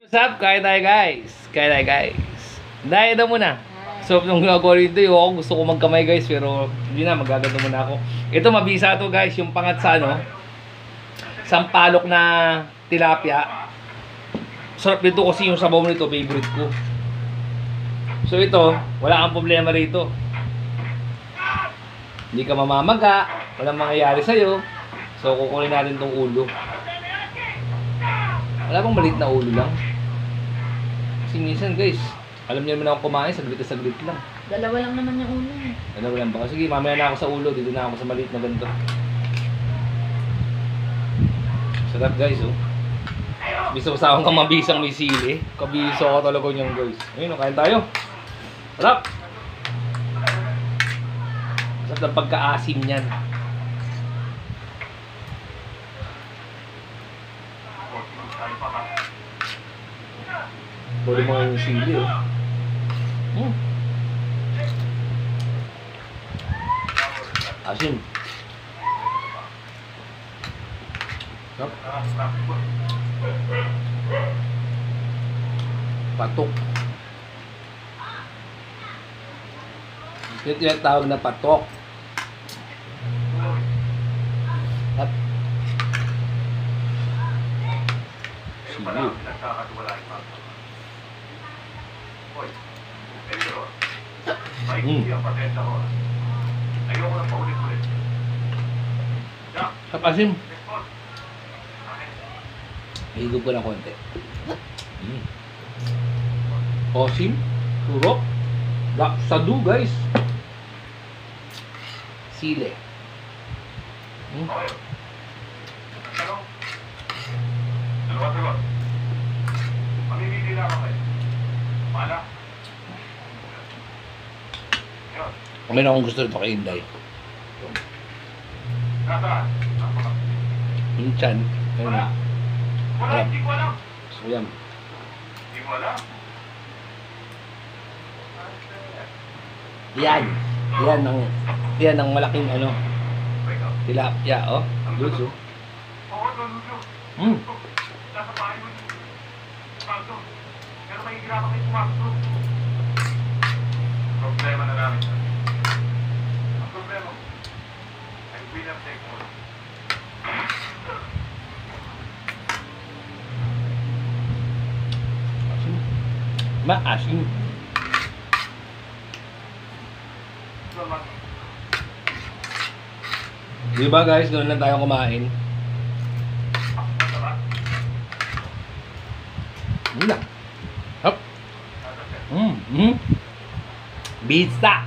What's up? Kaya tayo guys. Dahil na muna. So, nung gagawa rito yung gusto ko magkamay guys. Pero hindi na, magagano muna ako. Ito mabisa to guys. Yung pangat sa ano. Sampalok na tilapia. Sarap dito kasi yung sabaw nito. Favorite ko. So ito, wala kang problema rito. Hindi ka mamamaga. Walang mangyayari sa'yo. So kukunin natin tong ulo. Wala bang maliit na ulo lang? Kasi minsan guys, alam niyo naman ako kumain, saglit lang. Dalawa lang naman yung ulo. Dalawa lang ba? Sige, mamaya na ako sa ulo, dito na ako sa maliit na ganito. Sarap guys, oh. Bisa sa akong kamabisang may sili. Kabiso ako talaga niyan guys. Ayun, kain tayo. Sarap! Sarap ng pagka-asim niyan. Pwede mo yung sili, oh. Asim. Sarap. Patok. Ito yung tawag na patok. At sili. Sa pasim. Higop ko na konti. Pasim. Turok. Sadu guys. Sili. May na akong gusto nito kay Inday. Yung chan. Ayun na. Harap. So yan. Yan ang malaking ano. Tilapia, oh. Luso. Problema na namin. Ang problema ay winner take all. Maasim. Di ba guys, doon lang tayo kumain. Hop. Pizza.